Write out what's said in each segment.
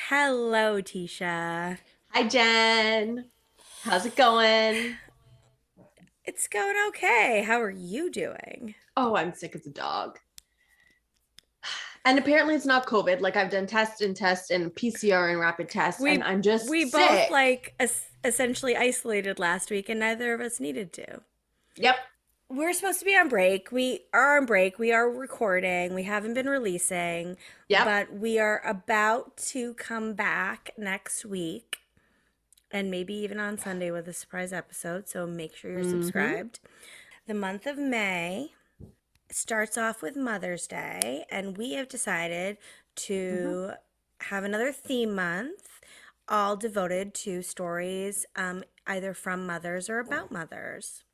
Hello, Tisha. Hi, Jen. How's it going? It's going okay. How are you doing? Oh, I'm sick as a dog. And apparently it's not COVID. Like I've done tests and PCR and rapid tests, and We I'm we just both sick. essentially isolated last week, and neither of us needed to. Yep. We're supposed to be on break. We are on break. We are recording. We haven't been releasing, Yep. but we are about to come back next week and maybe even on Sunday with a surprise episode. So make sure you're Mm-hmm. subscribed. The month of May starts off with Mother's Day, and we have decided Mm-hmm. to have another theme month all devoted to stories either from mothers or about mothers.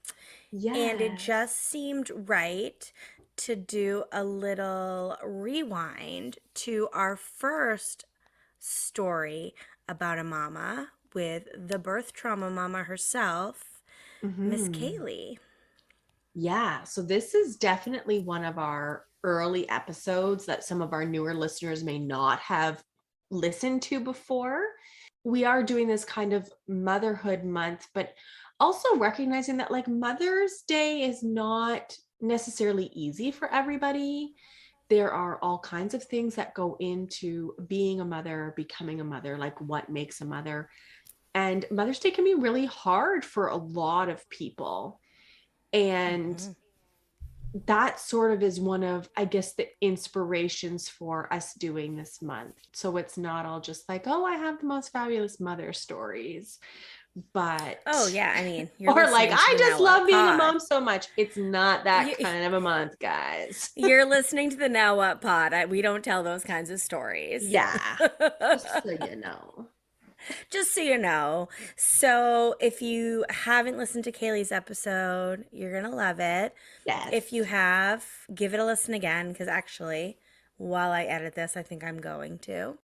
And it Yes. just seemed right to do a little rewind to our first story about a mama with the birth trauma mama herself, Miss Mm-hmm. Kayleigh. Yeah. So this is definitely one of our early episodes that some of our newer listeners may not have listened to before. We are doing this kind of motherhood month, but also recognizing that like Mother's Day is not necessarily easy for everybody. There are all kinds of things that go into being a mother, becoming a mother, like what makes a mother. And Mother's Day can be really hard for a lot of people. And Mm-hmm. that sort of is one of, I guess, the inspirations for us doing this month. So it's not all just like, oh, I have the most fabulous mother stories, but, Oh, yeah. I mean, you're or like, listening to I the just Now What love being a pod. mom so much. It's not that You, kind of a month, guys. you're listening to the Now What pod. We don't tell those kinds of stories. Yeah, just so you know. Just so you know. So, if you haven't listened to Kayleigh's episode, you're going to love it. If Yes. you have, give it a listen again, because actually, while I edit this, I think I'm going to.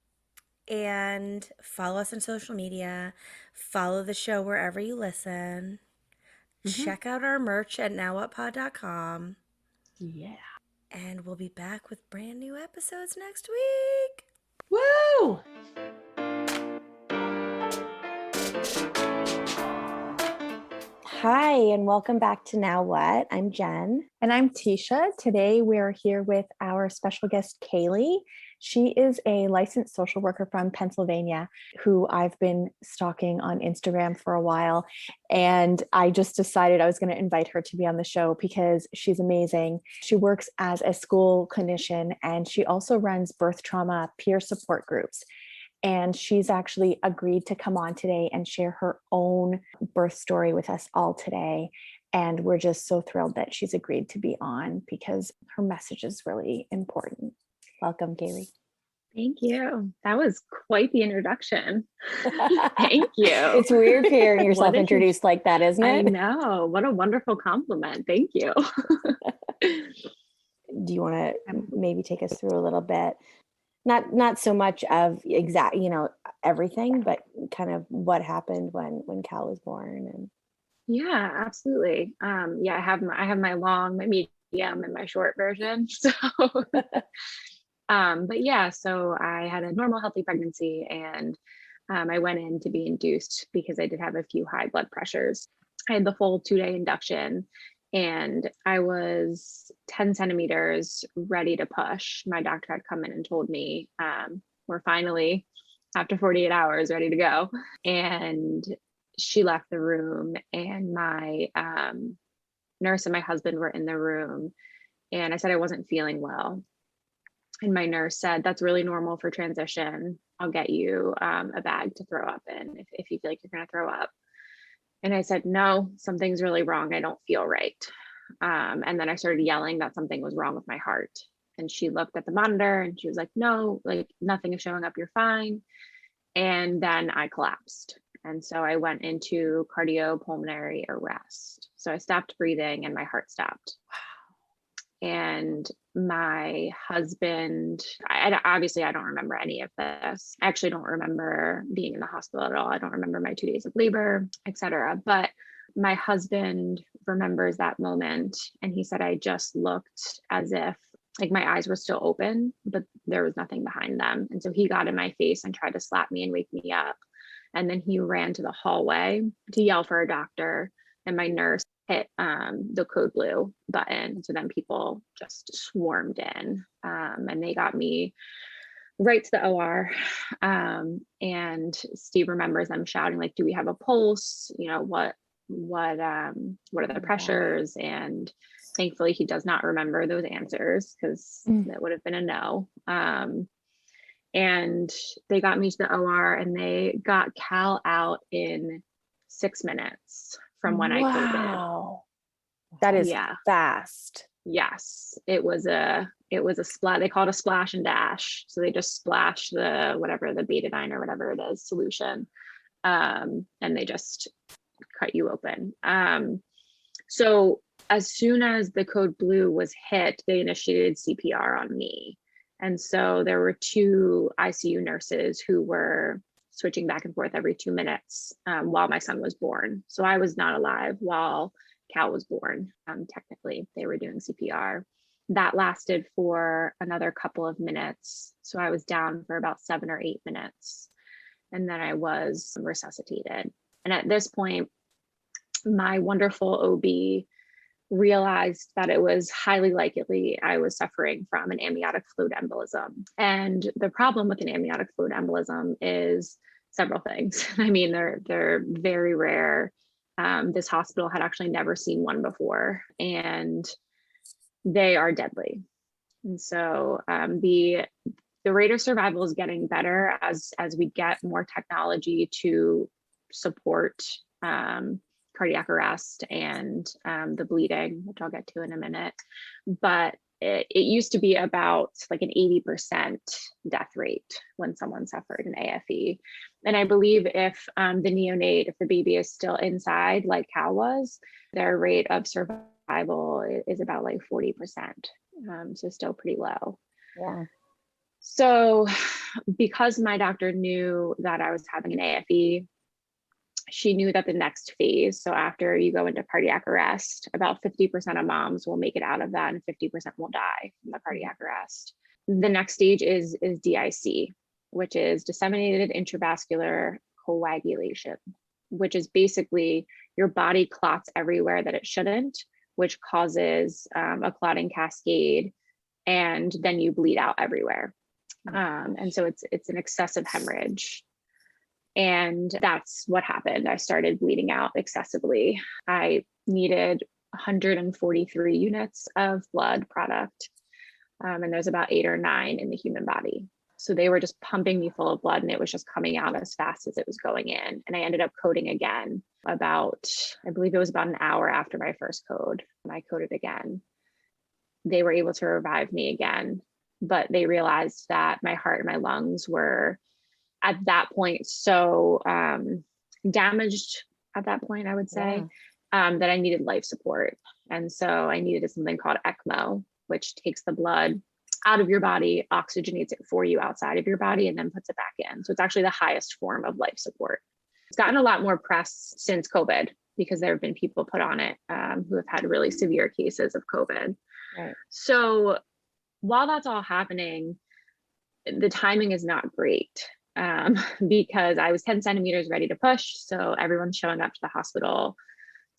And follow us on social media, follow the show wherever you listen. Hmm. Check out our merch at nowwhatpod.com. Yeah. And we'll be back with brand new episodes next week. Woo! Hi, and welcome back to Now What? I'm Jen. And I'm Tisha. Today we're here with our special guest, Kayleigh. She is a licensed social worker from Pennsylvania who I've been stalking on Instagram for a while. And I just decided I was going to invite her to be on the show because she's amazing. She works as a school clinician and she also runs birth trauma peer support groups. And she's actually agreed to come on today and share her own birth story with us all today. And we're just so thrilled that she's agreed to be on because her message is really important. Welcome, Kayleigh. Thank you. That was quite the introduction. Thank you. It's weird hearing What yourself a huge, introduced like that, isn't I it? know. What a wonderful compliment. Thank you. Do you want to Um, maybe take us through a little bit? Not so much of exact, everything, but kind of what happened when Cal was born and yeah, absolutely. Yeah, I have my long, my medium, and my short version. So but yeah, so I had a normal healthy pregnancy and I went in to be induced because I did have a few high blood pressures. I had the full 2-day induction and I was 10 centimeters ready to push. My doctor had come in and told me, we're finally, after 48 hours, ready to go. And she left the room, and my nurse and my husband were in the room. And I said I wasn't feeling well. And my nurse said, that's really normal for transition. I'll get you a bag to throw up in if you feel like you're going to throw up. And I said, no, something's really wrong. I don't feel right. And then I started yelling that something was wrong with my heart. And she looked at the monitor and she was like, no, like nothing is showing up. You're fine. And then I collapsed. And so I went into cardiopulmonary arrest. So I stopped breathing and my heart stopped. And my husband, obviously I don't remember any of this. I actually don't remember being in the hospital at all. I don't remember my 2 days of labor, etc. But my husband remembers that moment, and he said I just looked as if Like my eyes were still open, but there was nothing behind them. And so he got in my face and tried to slap me and wake me up. And then he ran to the hallway to yell for a doctor. And my nurse hit the code blue button. So then people just swarmed in, and they got me right to the OR. And Steve remembers them shouting, like, do we have a pulse? You know, what are the pressures? And thankfully he does not remember those answers, because that would have been a no. And they got me to the OR, and they got Cal out in 6 minutes from when I coded. Wow. That is fast. Yes, it was a splash. They call it a splash and dash. So they just splash the betadine or whatever it is solution, and they just cut you open. So as soon as the code blue was hit, they initiated CPR on me. And so there were 2 ICU nurses who were switching back and forth every 2 minutes while my son was born. So I was not alive while Cal was born. Technically, they were doing CPR. That lasted for another couple of minutes. So I was down for about 7 or 8 minutes. And then I was resuscitated. And at this point, my wonderful OB realized that it was highly likely I was suffering from an amniotic fluid embolism. And the problem with an amniotic fluid embolism is several things. I mean, they're very rare. This hospital had actually never seen one before, and they are deadly. And so the rate of survival is getting better as we get more technology to support cardiac arrest and the bleeding, which I'll get to in a minute. But it used to be about like an 80% death rate when someone suffered an AFE. And I believe if the baby is still inside, like Cal was, their rate of survival is about like 40%. So still pretty low. Yeah. So because my doctor knew that I was having an AFE, she knew that the next phase, so after you go into cardiac arrest, about 50% of moms will make it out of that and 50% will die from the cardiac arrest. The next stage is DIC, which is disseminated intravascular coagulation, which is basically your body clots everywhere that it shouldn't, which causes a clotting cascade, and then you bleed out everywhere. And so it's an excessive hemorrhage. And that's what happened. I started bleeding out excessively. I needed 143 units of blood product. And there's about 8 or 9 in the human body. So they were just pumping me full of blood, and it was just coming out as fast as it was going in. And I ended up coding again I believe it was about an hour after my first code. And I coded again. They were able to revive me again, but they realized that my heart and my lungs were at that point so damaged at that point, I would say, that I needed life support. And so I needed something called Ecmo, which takes the blood out of your body, oxygenates it for you outside of your body, and then puts it back in. So it's actually the highest form of life support. It's gotten a lot more press since COVID, because there have been people put on it who have had really severe cases of COVID. Right. So while that's all happening, the timing is not great. Because I was 10 centimeters ready to push. So everyone's showing up to the hospital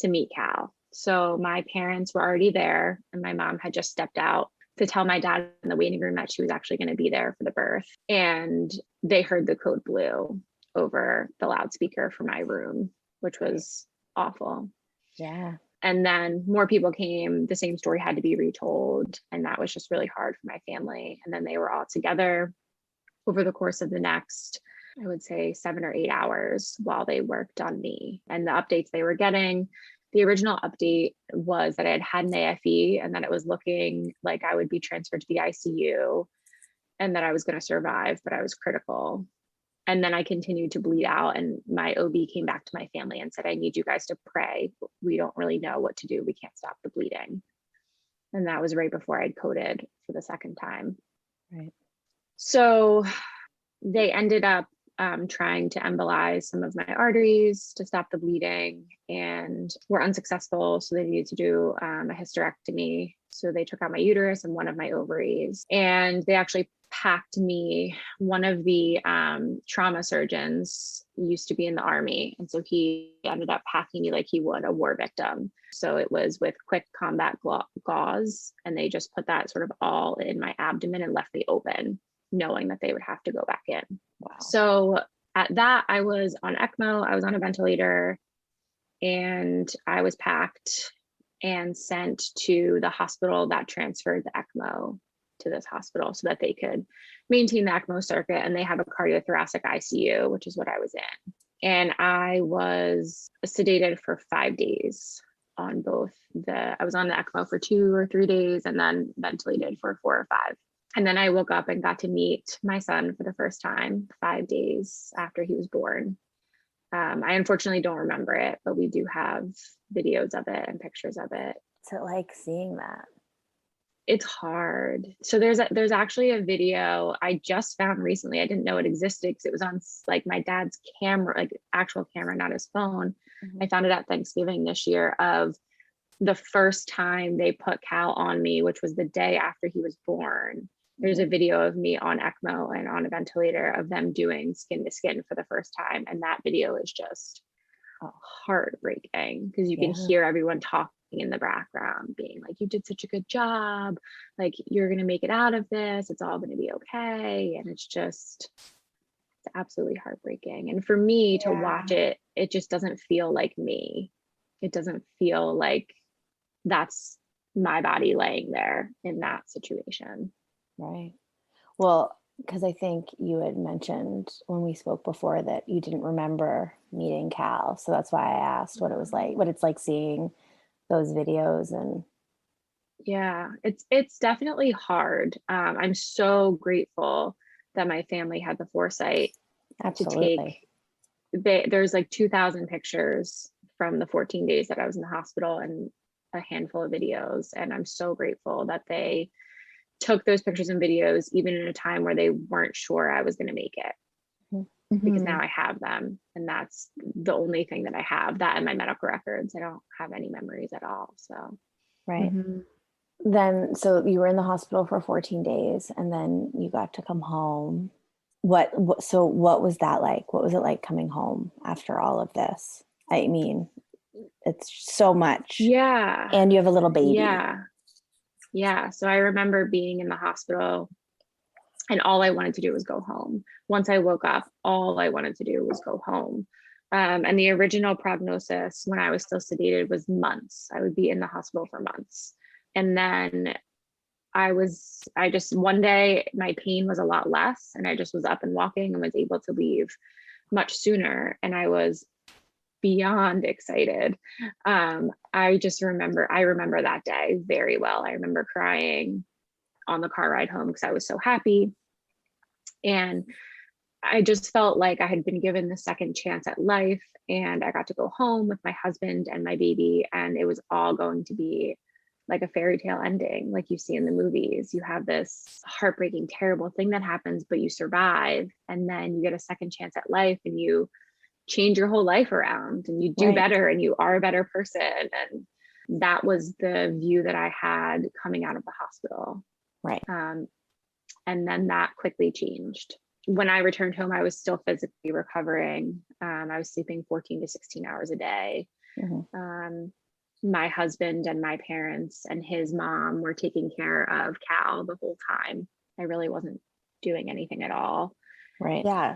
to meet Cal. So my parents were already there, and my mom had just stepped out to tell my dad in the waiting room that she was actually going to be there for the birth. And they heard the code blue over the loudspeaker from my room, which was awful. Yeah. And then more people came, the same story had to be retold. And that was just really hard for my family. And then they were all together over the course of the next, I would say, 7 or 8 hours while they worked on me. And the updates they were getting, the original update was that I had had an AFE, and that it was looking like I would be transferred to the ICU, and that I was going to survive, but I was critical. And then I continued to bleed out, and my OB came back to my family and said, I need you guys to pray. We don't really know what to do. We can't stop the bleeding. And that was right before I'd coded for the second time. Right. So they ended up trying to embolize some of my arteries to stop the bleeding, and were unsuccessful. So they needed to do a hysterectomy So they took out my uterus and one of my ovaries, and they actually packed me. One of the trauma surgeons used to be in the Army, and so he ended up packing me like he would a war victim. So it was with quick combat gauze, and they just put that sort of all in my abdomen and left me open, knowing that they would have to go back in. Wow. So at that, I was on ECMO, I was on a ventilator, and I was packed and sent to the hospital that transferred the ECMO to this hospital so that they could maintain the ECMO circuit. And they have a cardiothoracic ICU, which is what I was in. And I was sedated for 5 days on both I was on the ECMO for 2 or 3 days and then ventilated for 4 or 5. And then I woke up and got to meet my son for the first time 5 days after he was born. I unfortunately don't remember it, but we do have videos of it and pictures of it. What's it like seeing that? It's hard. So there's actually a video I just found recently. I didn't know it existed because it was on like my dad's camera, like actual camera, not his phone. I found it at Thanksgiving this year of the first time they put Cal on me, which was the day after he was born. There's a video of me on ECMO and on a ventilator of them doing skin to skin for the first time. And that video is just heartbreaking because you can hear everyone talking in the background being like, you did such a good job. Like, you're going to make it out of this. It's all going to be okay. And it's absolutely heartbreaking. And for me to watch it, it just doesn't feel like me. It doesn't feel like that's my body laying there in that situation. Right. Well, because I think you had mentioned when we spoke before that you didn't remember meeting Cal. So that's why I asked what it was like, what it's like seeing those videos. And yeah, it's definitely hard. I'm so grateful that my family had the foresight absolutely to take, there's like 2,000 pictures from the 14 days that I was in the hospital and a handful of videos. And I'm so grateful that they took those pictures and videos, even in a time where they weren't sure I was going to make it, because now I have them. And that's the only thing that I have, that and my medical records. I don't have any memories at all. So, right. Then, so you were in the hospital for 14 days and then you got to come home. So what was that like? What was it like coming home after all of this? I mean, it's so much. Yeah. And you have a little baby. Yeah. So I remember being in the hospital and all I wanted to do was go home. Once I woke up, all I wanted to do was go home. And the original prognosis when I was still sedated was months. I would be in the hospital for months. And then one day my pain was a lot less and I just was up and walking and was able to leave much sooner. And I was beyond excited. I remember that day very well. I remember crying on the car ride home because I was so happy. And I just felt like I had been given the second chance at life, and I got to go home with my husband and my baby, and it was all going to be like a fairy tale ending, like you see in the movies. You have this heartbreaking, terrible thing that happens, but you survive, and then you get a second chance at life and you change your whole life around and you do better and you are a better person. And that was the view that I had coming out of the hospital. Right. And then that quickly changed. When I returned home, I was still physically recovering. I was sleeping 14 to 16 hours a day. My husband and my parents and his mom were taking care of Cal the whole time. I really wasn't doing anything at all. Right. Yeah.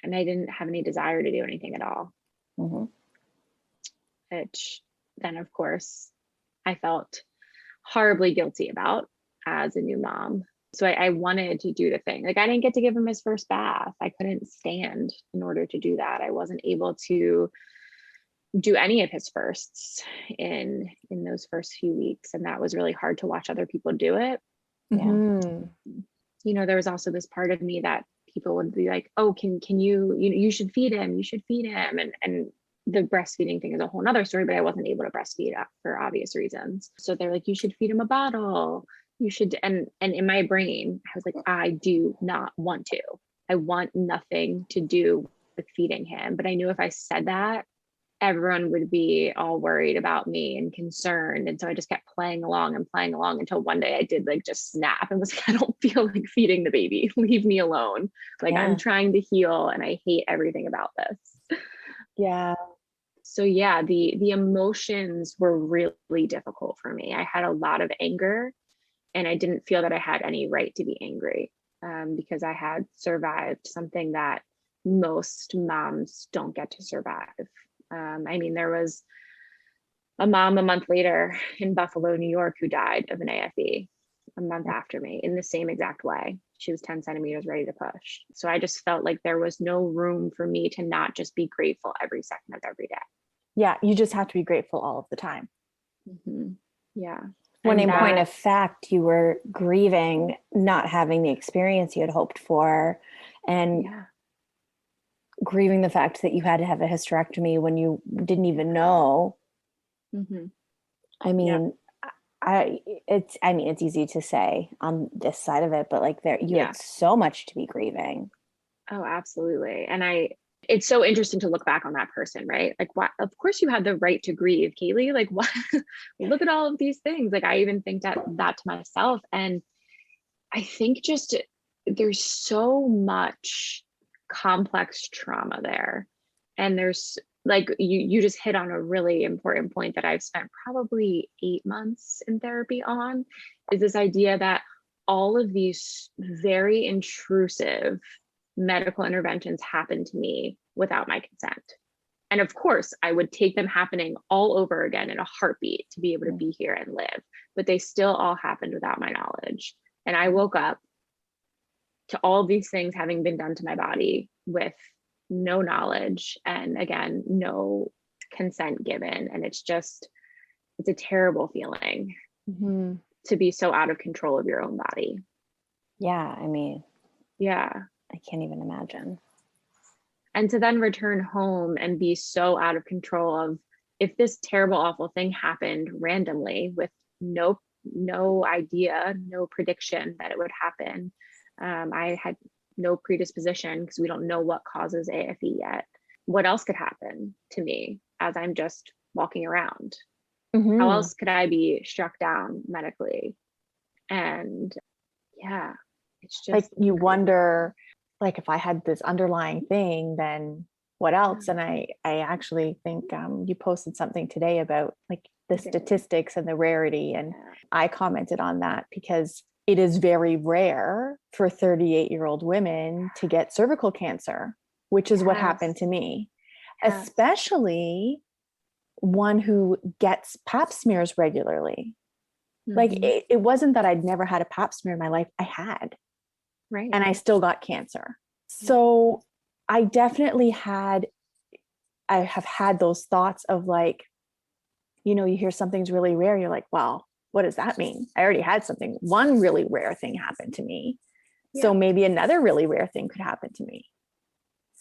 And I didn't have any desire to do anything at all. Which then, of course, I felt horribly guilty about as a new mom. So I wanted to do the thing. Like, I didn't get to give him his first bath. I couldn't stand in order to do that. I wasn't able to do any of his firsts in those first few weeks. And that was really hard to watch other people do it. You know, there was also this part of me that people would be like, oh, can you should feed him. And the breastfeeding thing is a whole nother story, but I wasn't able to breastfeed for obvious reasons. So they're like, you should feed him a bottle. You should. And in my brain, I was like, I do not want to. I want nothing to do with feeding him. But I knew if I said that, everyone would be all worried about me and concerned. And so I just kept playing along until one day I did like just snap and was like, I don't feel like feeding the baby. Leave me alone. Like I'm trying to heal and I hate everything about this. Yeah. So yeah, the emotions were really difficult for me. I had a lot of anger and I didn't feel that I had any right to be angry, because I had survived something that most moms don't get to survive. I mean, there was a mom a month later in Buffalo, New York, who died of an AFE a month after me in the same exact way. She was 10 centimeters ready to push. So I just felt like there was no room for me to not just be grateful every second of every day. Yeah. You just have to be grateful all of the time. Mm-hmm. Yeah. When in And point of fact, you were grieving not having the experience you had hoped for, and grieving the fact that you had to have a hysterectomy when you didn't even know. Mm-hmm. I mean, it's easy to say on this side of it, but like you had so much to be grieving. Oh, absolutely. And it's so interesting to look back on that person, right? Like, what? Of course you had the right to grieve, Kayleigh. Like, what? Look at all of these things. Like, I even think that to myself. And I think just there's so much complex trauma there. And there's like, you just hit on a really important point that I've spent probably 8 months in therapy on, is this idea that all of these very intrusive medical interventions happened to me without my consent. And of course, I would take them happening all over again in a heartbeat to be able to be here and live, but they still all happened without my knowledge. And I woke up to all these things having been done to my body with no knowledge and, again, no consent given. And it's a terrible feeling to be so out of control of your own body. Yeah, I mean, yeah, I can't even imagine. And to then return home and be so out of control of, if this terrible, awful thing happened randomly with no idea, no prediction that it would happen. I had no predisposition because we don't know what causes AFE yet. What else could happen to me as I'm just walking around? How else could I be struck down medically? And yeah, it's just like you wonder, like, if I had this underlying thing, then what else? And I actually think you posted something today about like the statistics and the rarity. And I commented on that because it is very rare for 38-year-old women to get cervical cancer, which is what happened to me, especially one who gets pap smears regularly. Like it wasn't that I'd never had a pap smear in my life. I had. Right. And I still got cancer. So I definitely have had those thoughts of like, you hear something's really rare. You're like, well, what does that mean? I already had one really rare thing happen to me. So maybe another really rare thing could happen to me.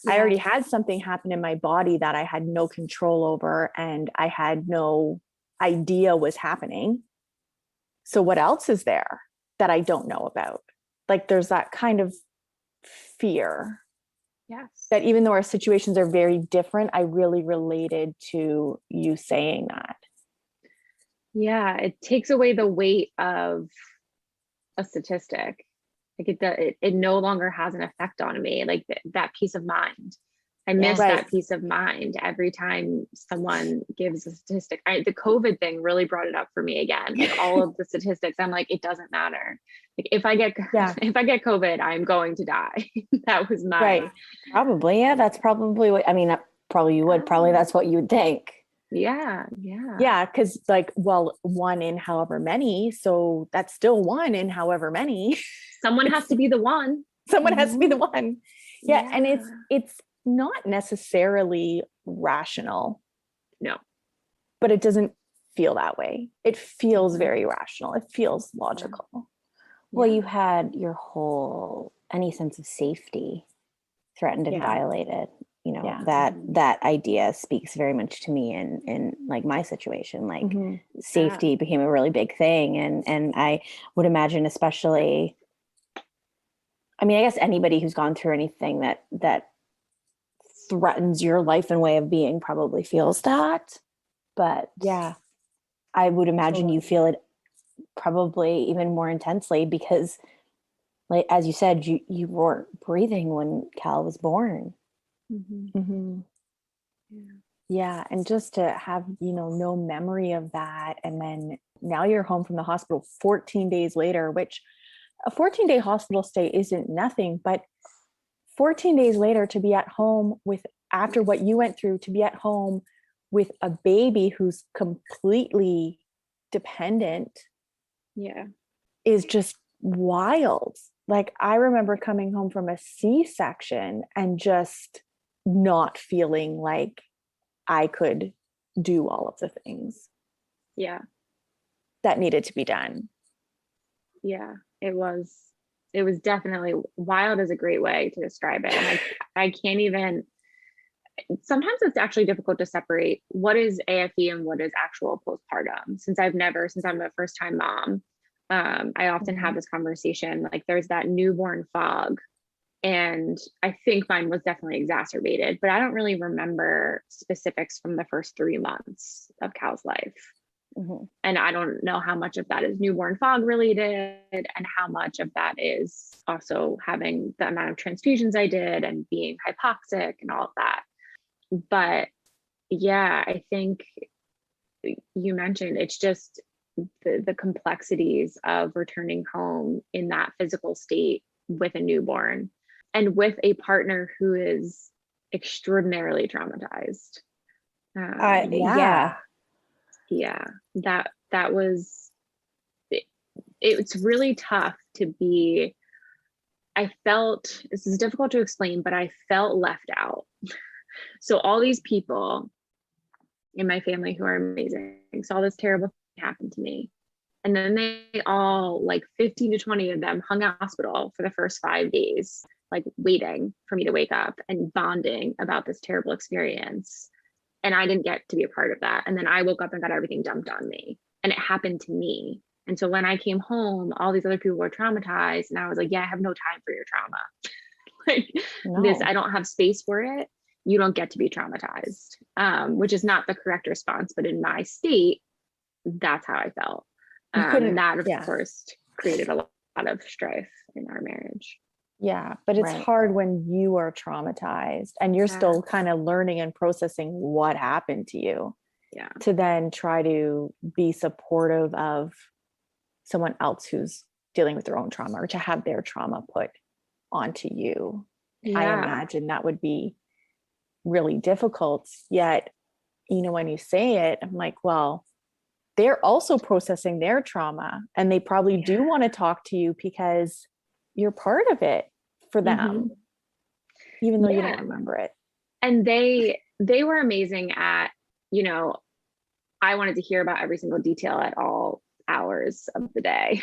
I already had something happen in my body that I had no control over and I had no idea was happening. So what else is there that I don't know about? Like there's that kind of fear. Yes. That even though our situations are very different, I really related to you saying that. Yeah, it takes away the weight of a statistic. Like it no longer has an effect on me. Like that peace of mind. I miss that peace of mind every time someone gives a statistic. The COVID thing really brought it up for me again. Like all of the statistics, I'm like, it doesn't matter. Like if I get COVID, I'm going to die. That was my probably. Yeah, that's probably what I mean. Probably you would. Probably that's what you would think. Yeah. Because like, well, one in however many, so that's still one in however many. Someone has to be the one. Someone has to be the one. Yeah, and it's not necessarily rational. No. But it doesn't feel that way. It feels very rational. It feels logical. Yeah. Well, you had your whole, any sense of safety threatened and violated. That idea speaks very much to me in like my situation. Like safety became a really big thing. And I would imagine, especially, I mean, I guess anybody who's gone through anything that threatens your life and way of being probably feels that. But yeah, I would imagine you feel it probably even more intensely because, like as you said, you weren't breathing when Cal was born. Yeah, and just to have, no memory of that, and then now you're home from the hospital 14 days later, which a 14-day hospital stay isn't nothing, but 14 days later to be at home with, after what you went through, to be at home with a baby who's completely dependent is just wild. Like, I remember coming home from a C-section and just not feeling like I could do all of the things that needed to be done. It was definitely wild, is a great way to describe it. And I can't even, sometimes it's actually difficult to separate what is AFE and what is actual postpartum. Since I'm a first time mom, I often have this conversation, like there's that newborn fog. And I think mine was definitely exacerbated, but I don't really remember specifics from the first 3 months of Cal's life. And I don't know how much of that is newborn fog related and how much of that is also having the amount of transfusions I did and being hypoxic and all of that. But yeah, I think you mentioned it's just the complexities of returning home in that physical state with a newborn and with a partner who is extraordinarily traumatized. That was it's really tough to be. I felt, this is difficult to explain, but I felt left out. So all these people in my family who are amazing saw this terrible thing happen to me, and then they all, like 15 to 20 of them, hung out in hospital for the first 5 days, like waiting for me to wake up and bonding about this terrible experience. And I didn't get to be a part of that. And then I woke up and got everything dumped on me, and it happened to me. And so when I came home, all these other people were traumatized, and I was like, yeah, I have no time for your trauma. This, I don't have space for it. You don't get to be traumatized, which is not the correct response, but in my state, that's how I felt. And that, of course, created a lot of strife in our marriage. Yeah, but it's hard when you are traumatized and you're still kind of learning and processing what happened to you. To then try to be supportive of someone else who's dealing with their own trauma, or to have their trauma put onto you. I imagine that would be really difficult. Yet, when you say it, I'm like, well, they're also processing their trauma, and they probably do want to talk to you because you're part of it for them, even though you don't remember it. And they were amazing at, I wanted to hear about every single detail at all hours of the day.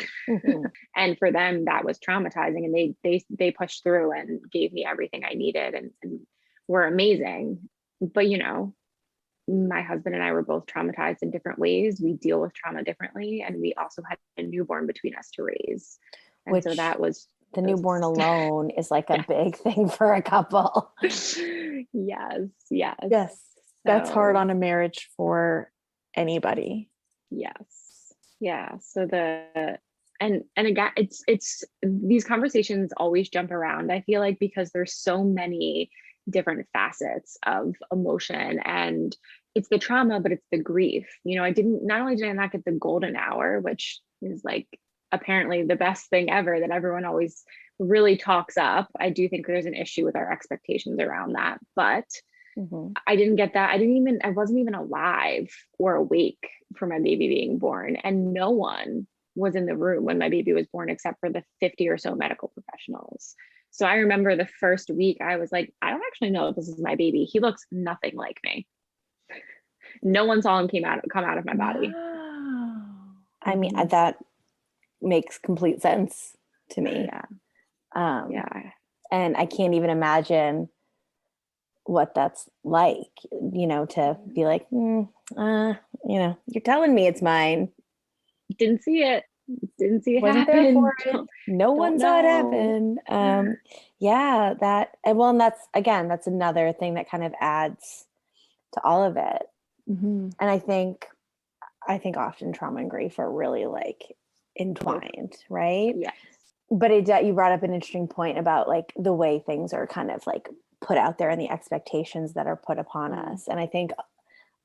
And for them, that was traumatizing, and they pushed through and gave me everything I needed and were amazing. But my husband and I were both traumatized in different ways. We deal with trauma differently, and we also had a newborn between us to raise. And so that was the newborn alone is like a big thing for a couple. Yes. That's hard on a marriage for anybody. So and again, it's these conversations always jump around, I feel like, because there's so many different facets of emotion, and it's the trauma, but it's the grief. Not only did I not get the golden hour, which is like apparently the best thing ever that everyone always really talks up. I do think there's an issue with our expectations around that, but I didn't get that. I wasn't even alive or awake for my baby being born, and no one was in the room when my baby was born except for the 50 or so medical professionals. So I remember the first week I was like, I don't actually know if this is my baby. He looks nothing like me. No one saw him come out of my body. Wow. I mean, that makes complete sense to me. And I can't even imagine what that's like, to be like, you're telling me it's mine. Didn't see it. Didn't see it Wasn't there happen. for it. No one Don't saw it know. happen. Yeah, and that's another thing that kind of adds to all of it. Mm-hmm. And I think often trauma and grief are really like entwined, right? Yes. But you brought up an interesting point about like the way things are kind of like put out there and the expectations that are put upon us. And I think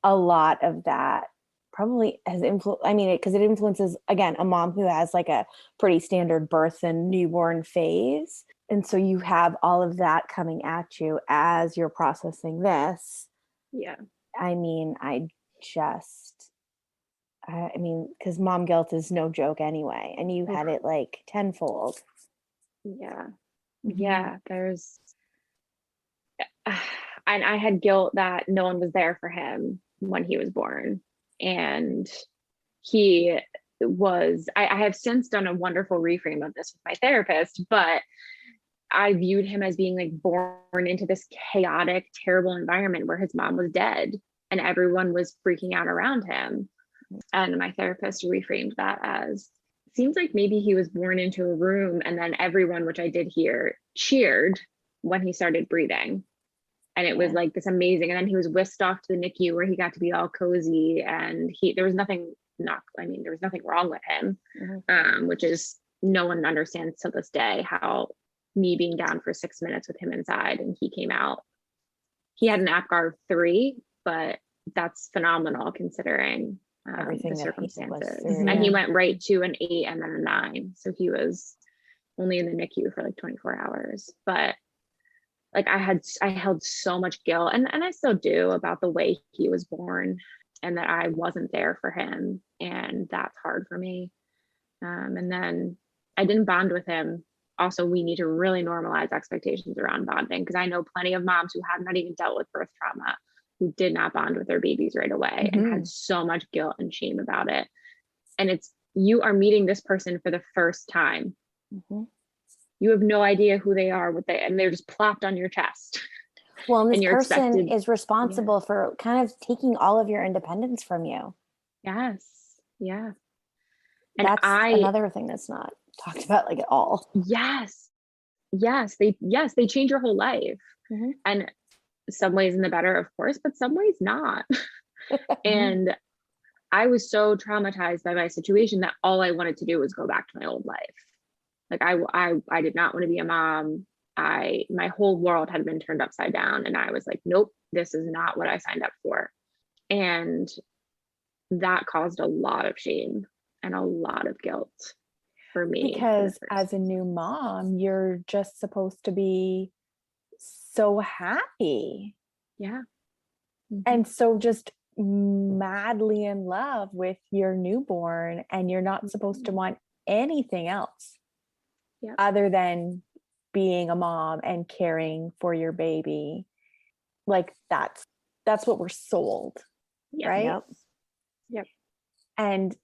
a lot of that probably has influenced, because it influences, again, a mom who has like a pretty standard birth and newborn phase. And so you have all of that coming at you as you're processing this. Yeah. Because mom guilt is no joke anyway. And you had it like tenfold. Yeah. Mm-hmm. Yeah. And I had guilt that no one was there for him when he was born. And I have since done a wonderful reframe of this with my therapist, but I viewed him as being like born into this chaotic, terrible environment where his mom was dead and everyone was freaking out around him. And my therapist reframed that as, seems like maybe he was born into a room and then everyone, which I did hear, cheered when he started breathing. And it was like this amazing. And then he was whisked off to the NICU where he got to be all cozy, and there was nothing wrong with him, which is, no one understands to this day how me being down for 6 minutes with him inside and he came out. He had an APGAR 3, but that's phenomenal considering everything the that circumstances. Through, and he went right to an 8 and then a 9. So he was only in the NICU for like 24 hours. But like I held so much guilt, and I still do, about the way he was born and that I wasn't there for him. And that's hard for me. And then I didn't bond with him. Also, we need to really normalize expectations around bonding, because I know plenty of moms who have not even dealt with birth trauma who did not bond with their babies right away and had so much guilt and shame about it. And you are meeting this person for the first time. You have no idea who they are, and they're just plopped on your chest. Well, and this person is responsible for kind of taking all of your independence from you. Yes. Yeah. And that's another thing that's not talked about like at all. Yes. They change your whole life. And some ways in the better, of course, but some ways not. And I was so traumatized by my situation that all I wanted to do was go back to my old life. Like I did not want to be a mom. My whole world had been turned upside down, and I was like, nope, this is not what I signed up for. And that caused a lot of shame and a lot of guilt for me. Because as a new mom, you're just supposed to be so happy. Yeah. And so just madly in love with your newborn, and you're not supposed to want anything else other than being a mom and caring for your baby. Like that's what we're sold. Right? Yep. And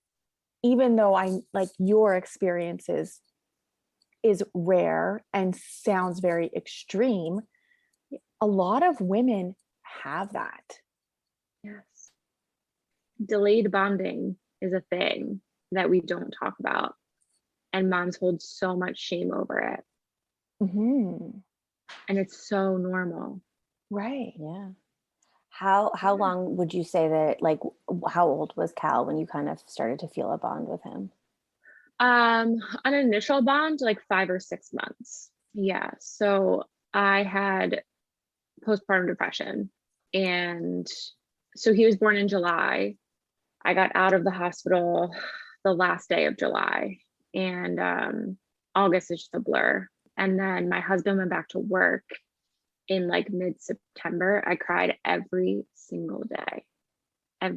even though I like your experiences is rare and sounds very extreme, a lot of women have that. Yes. Delayed bonding is a thing that we don't talk about, and moms hold so much shame over it. And it's so normal. Right. Yeah. How long would you say that, like, how old was Cal when you kind of started to feel a bond with him? An initial bond, like 5 or 6 months. Yeah. So I had postpartum depression. And so he was born in July. I got out of the hospital the last day of July, and August is just a blur. And then my husband went back to work in like mid-September. I cried every single day. It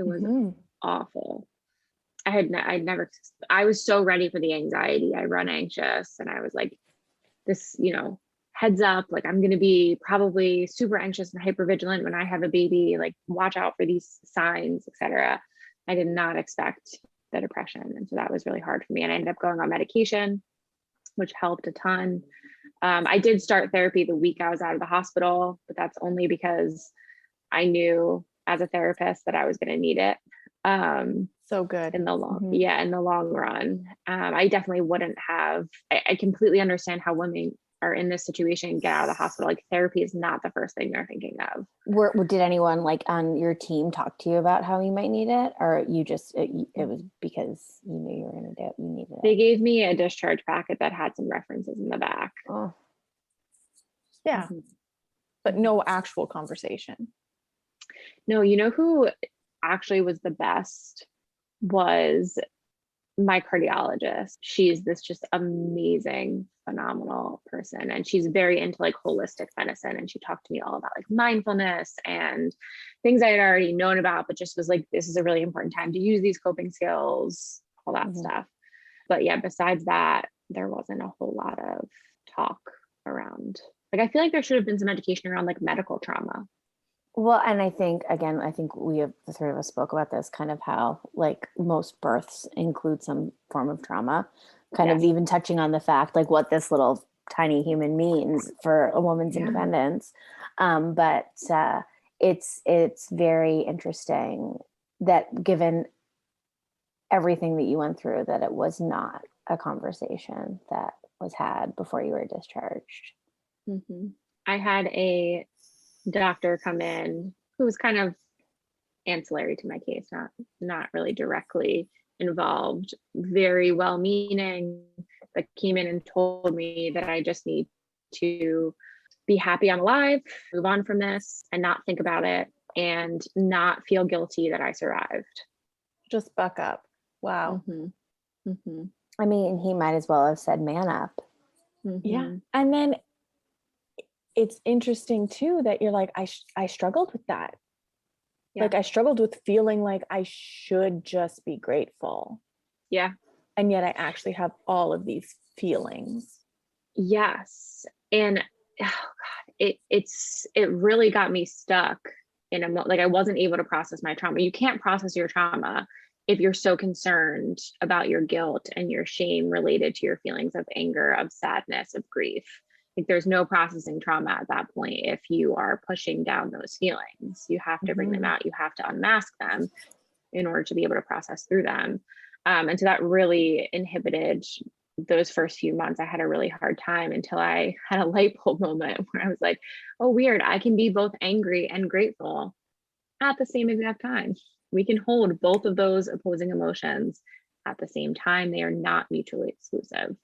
was awful. I was so ready for the anxiety. I run anxious, and I was like, this, heads up, like I'm going to be probably super anxious and hypervigilant when I have a baby, like watch out for these signs, etc. I did not expect the depression. And so that was really hard for me. And I ended up going on medication, which helped a ton. I did start therapy the week I was out of the hospital, but that's only because I knew as a therapist that I was going to need it. So good. In the long, Mhm. yeah, in the long run. I definitely wouldn't have, I completely understand how women are in this situation and get out of the hospital. Like therapy is not the first thing they're thinking of. Did anyone like on your team talk to you about how you might need it, or you just it was because you knew you were going to do it, you needed They it? gave me a discharge packet that had some references in the back. Oh, Yeah, Mhm. but no actual conversation. No, you know who actually was the best was my cardiologist. She's this just amazing, phenomenal person. And she's very into like holistic medicine. And she talked to me all about like mindfulness and things I had already known about, but just was like, this is a really important time to use these coping skills, all that stuff. But yeah, besides that, there wasn't a whole lot of talk around. Like, I feel like there should have been some education around like medical trauma. well, and I think again, I think we have, the three of us spoke about this, kind of how like most births include some form of trauma, kind of Yes. even touching on the fact like what this little tiny human means for a woman's Yeah. independence. But it's very interesting that given everything that you went through, that it was not a conversation that was had before you were discharged. Mhm. I had a doctor come in who was kind of ancillary to my case, not really directly involved, very well meaning, but came in and told me that I just need to be happy I'm alive, move on from this and not think about it and not feel guilty that I survived. Just buck up. Wow. I mean, he might as well have said man up. Yeah. And then it's interesting too that you're like, I struggled with that. Yeah. Like I struggled with feeling like I should just be grateful. Yeah. And yet I actually have all of these feelings. Yes. And oh God, it really got me stuck in like I wasn't able to process my trauma. You can't process your trauma if you're so concerned about your guilt and your shame related to your feelings of anger, of sadness, of grief. Like there's no processing trauma at that point if you are pushing down those feelings. You have to bring them out. You have to unmask them in order to be able to process through them. And so that really inhibited those first few months. I had a really hard time until I had a light bulb moment where I was like, oh, weird. I can be both angry and grateful at the same exact time. We can hold both of those opposing emotions at the same time. They are not mutually exclusive.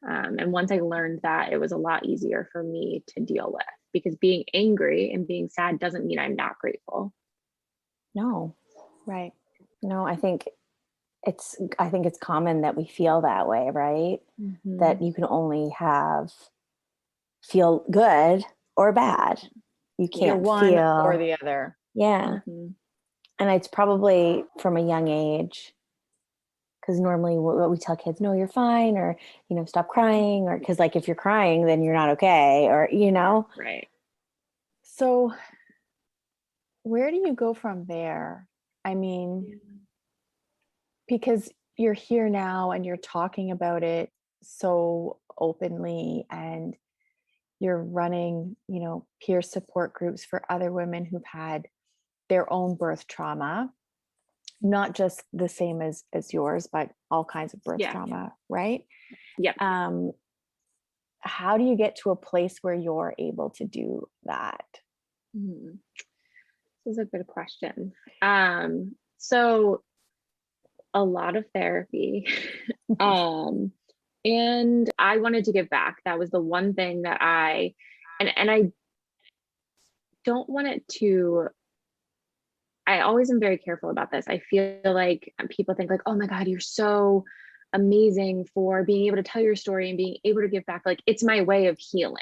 And once I learned that, it was a lot easier for me to deal with, because being angry and being sad doesn't mean I'm not grateful. No, Right. no, I think it's common that we feel that way, right? That you can only feel good or bad. You You're can't one feel or the other. yeah. And it's probably from a young age, because normally what we tell kids, no, you're fine, or stop crying, or because like if you're crying then you're not okay, or Right. So where do you go from there? I mean, because you're here now and you're talking about it so openly, and you're running, peer support groups for other women who've had their own birth trauma, not just the same as yours, but all kinds of birth trauma, right? Yep. How do you get to a place where you're able to do that? This is a good question. So a lot of therapy. And I wanted to give back. That was the one thing that and I don't want it to, I always am very careful about this. I feel like people think like, oh my God, you're so amazing for being able to tell your story and being able to give back. Like it's my way of healing.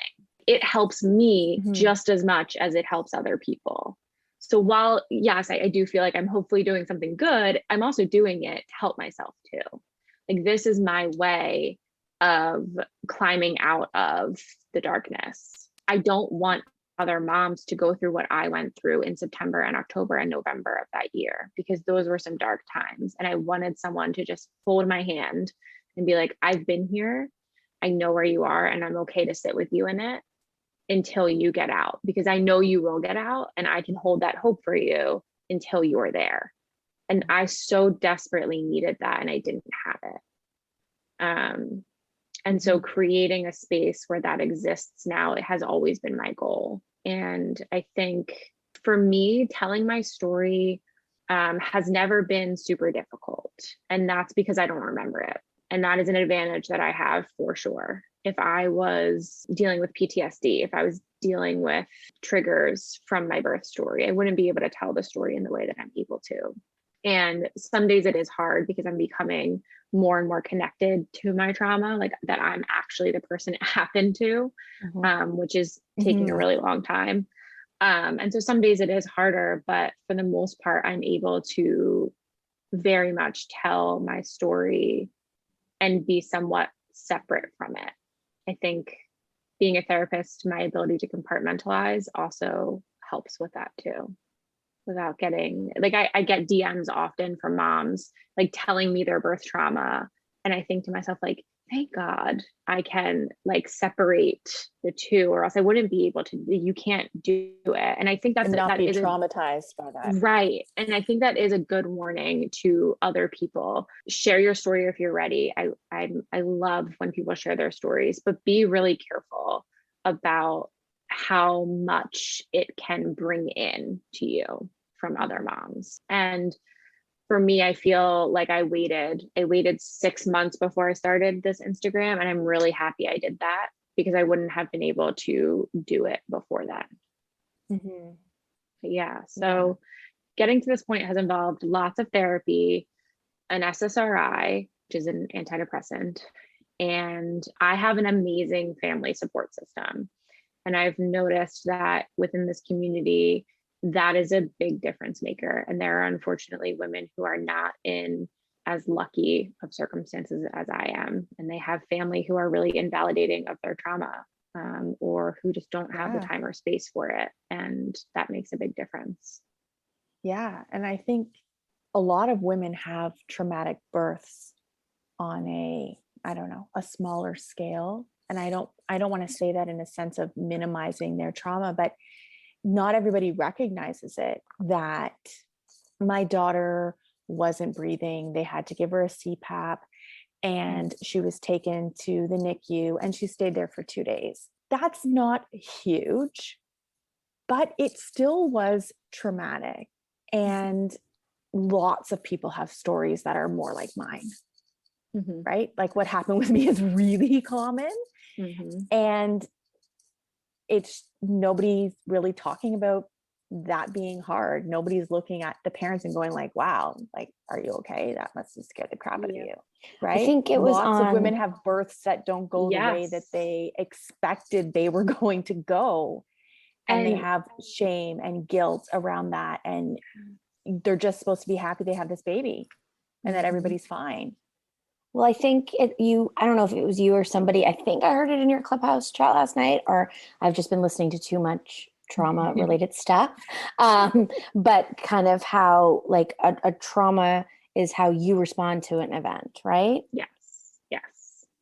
It helps me just as much as it helps other people. So while, yes, I do feel like I'm hopefully doing something good, I'm also doing it to help myself too. Like this is my way of climbing out of the darkness. I don't want other moms to go through what I went through in September and October and November of that year, because those were some dark times. And I wanted someone to just hold my hand and be like, I've been here. I know where you are, and I'm okay to sit with you in it until you get out, because I know you will get out, and I can hold that hope for you until you're there. And I so desperately needed that, and I didn't have it. And so creating a space where that exists now, it has always been my goal. And I think for me, telling my story has never been super difficult. And that's because I don't remember it. And that is an advantage that I have for sure. If I was dealing with PTSD, if I was dealing with triggers from my birth story, I wouldn't be able to tell the story in the way that I'm able to. And some days it is hard because I'm becoming more and more connected to my trauma, like that I'm actually the person it happened to, which is taking a really long time. And so some days it is harder, but for the most part, I'm able to very much tell my story and be somewhat separate from it. I think being a therapist, my ability to compartmentalize also helps with that too. Without getting, like, I get DMs often from moms, like telling me their birth trauma. And I think to myself, like, thank God I can like separate the two, or else I wouldn't be able to, you can't do it. And I think that's not be traumatized by that. Right. And I think that is a good warning to other people. Share your story if you're ready. I love when people share their stories, but be really careful about how much it can bring in to you from other moms. And for me, I feel like I waited 6 months before I started this Instagram. And I'm really happy I did that, because I wouldn't have been able to do it before that. Yeah. So getting to this point has involved lots of therapy, an SSRI, which is an antidepressant, and I have an amazing family support system. And I've noticed that within this community, that is a big difference maker. And there are unfortunately women who are not in as lucky of circumstances as I am. And they have family who are really invalidating of their trauma, or who just don't have the time or space for it. And that makes a big difference. Yeah. And I think a lot of women have traumatic births on a smaller scale. And I don't want to say that in a sense of minimizing their trauma, but not everybody recognizes it, that my daughter wasn't breathing. They had to give her a CPAP, and she was taken to the NICU, and she stayed there for 2 days. That's not huge, but it still was traumatic. And lots of people have stories that are more like mine, right? Like what happened with me is really common. And it's nobody's really talking about that being hard. Nobody's looking at the parents and going like, wow, like, are you okay? That must have scared the crap out of you. Right. I think it was lots of women have births that don't go the way that they expected they were going to go. And they have shame and guilt around that. And they're just supposed to be happy they have this baby and that everybody's fine. Well, I think I don't know if it was you or somebody, I think I heard it in your Clubhouse chat last night, or I've just been listening to too much trauma related stuff. But kind of how like a trauma is how you respond to an event, right? Yes,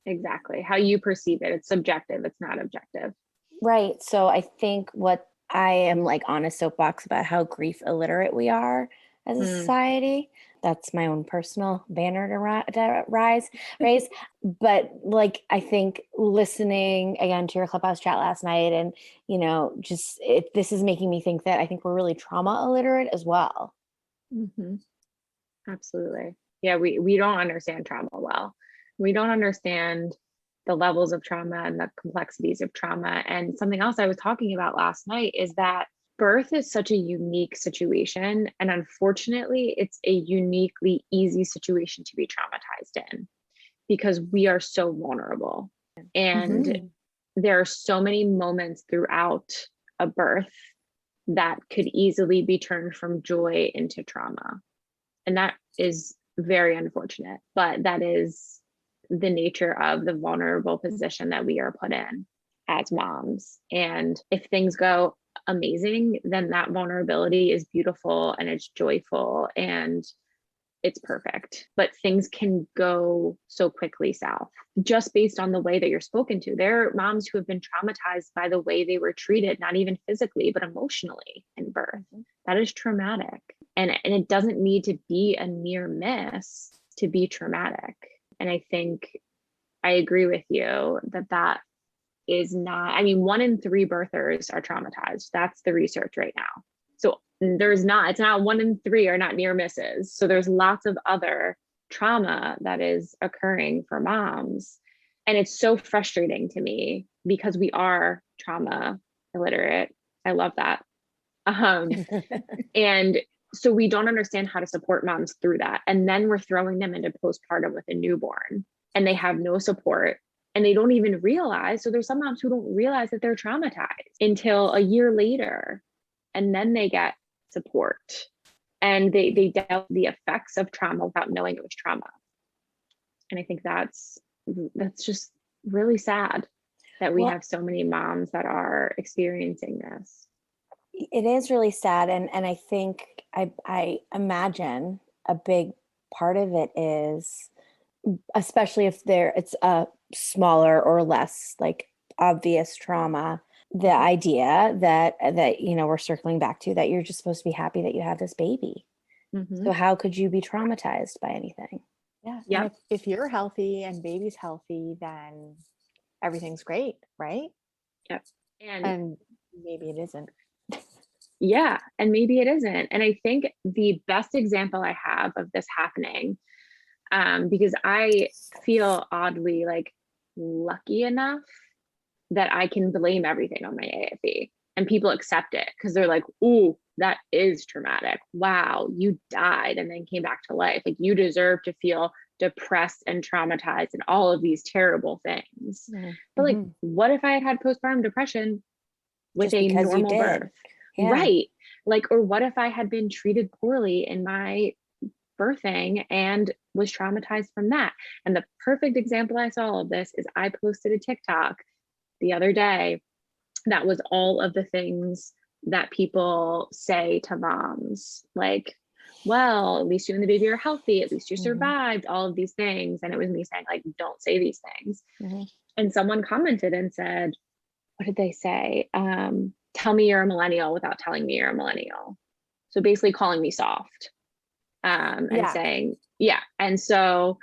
exactly. How you perceive it. It's subjective. It's not objective. Right. So I think what I am like on a soapbox about how grief illiterate we are as a society. That's my own personal banner to raise. But like, I think listening again to your Clubhouse chat last night, and, just this is making me think that I think we're really trauma illiterate as well. Absolutely. Yeah. We don't understand trauma well. We don't understand the levels of trauma and the complexities of trauma. And something else I was talking about last night is that birth is such a unique situation. And unfortunately, it's a uniquely easy situation to be traumatized in, because we are so vulnerable. And there are so many moments throughout a birth that could easily be turned from joy into trauma. And that is very unfortunate, but that is the nature of the vulnerable position that we are put in as moms. And if things go amazing, then that vulnerability is beautiful and it's joyful and it's perfect. But things can go so quickly south just based on the way that you're spoken to. There are moms who have been traumatized by the way they were treated, not even physically, but emotionally in birth. That is traumatic. And it doesn't need to be a near miss to be traumatic. And I think I agree with you that is not, I mean, 1 in 3 birthers are traumatized. That's the research right now. So it's not 1 in 3 are not near misses. So there's lots of other trauma that is occurring for moms. And it's so frustrating to me because we are trauma illiterate. I love that. And so we don't understand how to support moms through that. And then we're throwing them into postpartum with a newborn and they have no support and they don't even realize. So there's some moms who don't realize that they're traumatized until a year later. And then they get support and they dealt the effects of trauma without knowing it was trauma. And I think that's just really sad that we have so many moms that are experiencing this. It is really sad. And I think I imagine a big part of it is, especially if it's a smaller or less like obvious trauma, the idea that we're circling back to that you're just supposed to be happy that you have this baby. So how could you be traumatized by anything? Yeah. Yeah. If you're healthy and baby's healthy, then everything's great, right? Yep. And maybe it isn't. Yeah, and maybe it isn't. And I think the best example I have of this happening, because I feel oddly like lucky enough that I can blame everything on my AFE and people accept it because they're like, ooh, that is traumatic. Wow, you died and then came back to life. Like you deserve to feel depressed and traumatized and all of these terrible things. But like, what if I had postpartum depression with Just a because you normal did. birth? Yeah. Right. Like, or what if I had been treated poorly in my birthing and was traumatized from that? And the perfect example I saw of this is I posted a TikTok the other day that was all of the things that people say to moms, like, well, at least you and the baby are healthy, at least you survived, all of these things. And it was me saying, like, don't say these things. And someone commented and said, what did they say? Tell me you're a millennial without telling me you're a millennial. So basically calling me soft, and saying, yeah. And so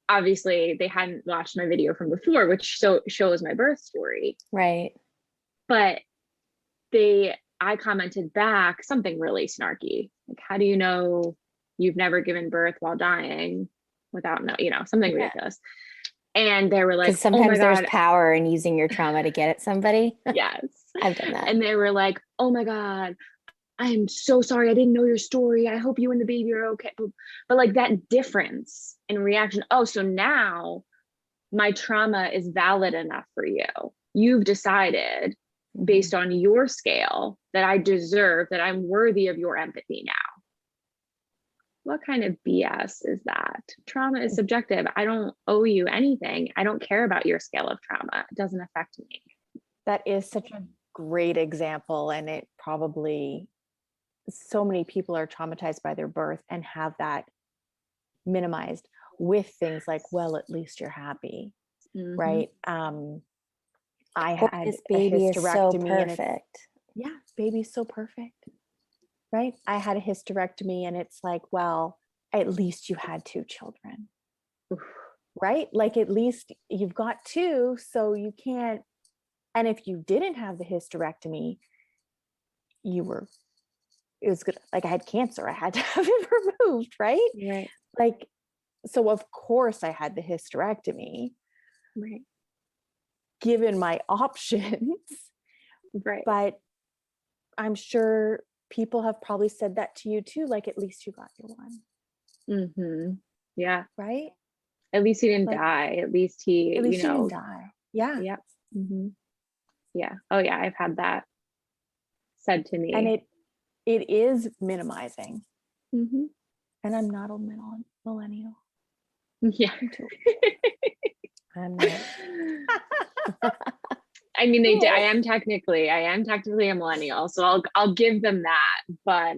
obviously they hadn't watched my video from before, which shows my birth story. Right. But I commented back something really snarky. Like, how do you know you've never given birth while dying without something ridiculous. And they were like, because sometimes oh my God. there's power in using your trauma to get at somebody. Yes. I've done that. And they were like, oh my God, I'm so sorry. I didn't know your story. I hope you and the baby are okay. But like that difference in reaction. Oh, so now my trauma is valid enough for you. You've decided based on your scale that I deserve, that I'm worthy of your empathy now. What kind of BS is that? Trauma is subjective. I don't owe you anything. I don't care about your scale of trauma. It doesn't affect me. That is such a great example. And it probably, so many people are traumatized by their birth and have that minimized with things like, well, at least you're happy, right? I had this a baby is so hysterectomy. perfect. Yeah, baby's so perfect, right? I had a hysterectomy and it's like, well, at least you had 2 children, right? Like at least you've got 2, so you can't. And if you didn't have the hysterectomy, it was good. Like I had cancer, I had to have it removed, right? Right. Like, so of course I had the hysterectomy, Right. given my options. Right. But I'm sure people have probably said that to you too, like at least you got your one. Yeah. Right? At least he didn't die. At least he didn't die. Yeah. Yeah. Yeah. Oh yeah, I've had that said to me. And it is minimizing. Mm-hmm. And I'm not a millennial. Yeah. I'm not. I mean, they did. I am technically a millennial, so I'll give them that. But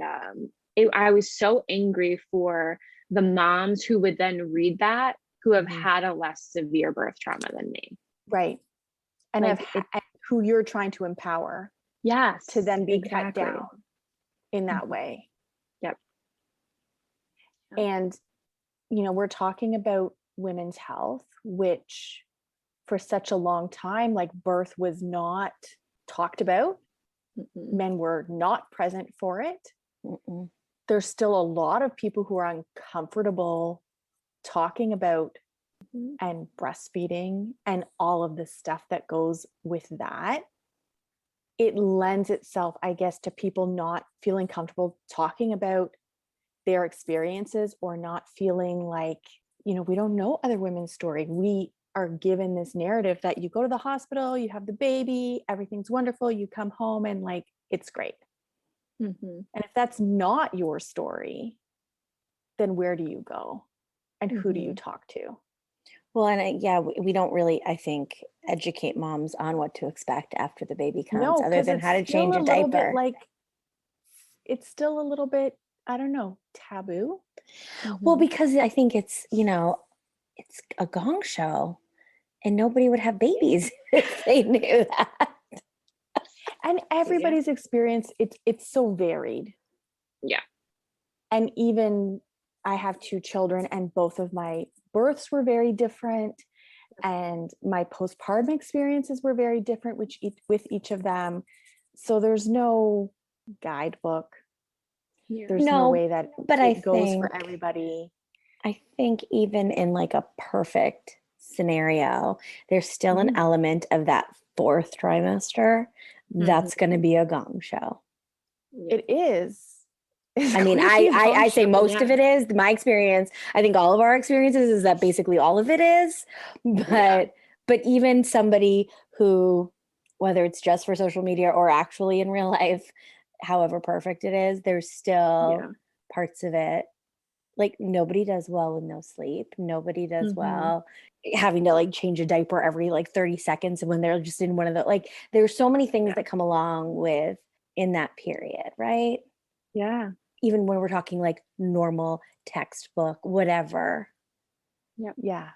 I was so angry for the moms who would then read that, who have had a less severe birth trauma than me. Right. And Like who you're trying to empower. Yes. To then be exactly. cut down in that way. Yep. And, we're talking about women's health, which for such a long time, like birth was not talked about. Men were not present for it. There's still a lot of people who are uncomfortable talking about and breastfeeding and all of the stuff that goes with that. It lends itself, I guess, to people not feeling comfortable talking about their experiences, or not feeling like, we don't know other women's story. We are given this narrative that you go to the hospital, you have the baby, everything's wonderful, you come home and like, it's great. And if that's not your story, then where do you go and who do you talk to? Well, and we don't really, I think, educate moms on what to expect after the baby comes, No, other than how to change a little bit diaper. like, it's still a little bit, I don't know, taboo. Well, because I think it's, it's a gong show and nobody would have babies if they knew that. And everybody's experience, it's so varied. Yeah. And even I have 2 children, and both of my births were very different, and my postpartum experiences were very different with each of them. So there's no guidebook. There's no way that it goes for everybody. I think even in like a perfect scenario, there's still an element of that 4th trimester that's going to be a gong show. It is. I mean, I say most of it is. My experience, I think all of our experiences is that basically all of it is. But even somebody who, whether it's just for social media or actually in real life, however perfect it is, there's still parts of it. Like nobody does well with no sleep. Nobody does well having to like change a diaper every like 30 seconds. And when they're just in one of the, like, there's so many things that come along with in that period, right? Yeah. Even when we're talking like normal textbook, whatever. Yeah.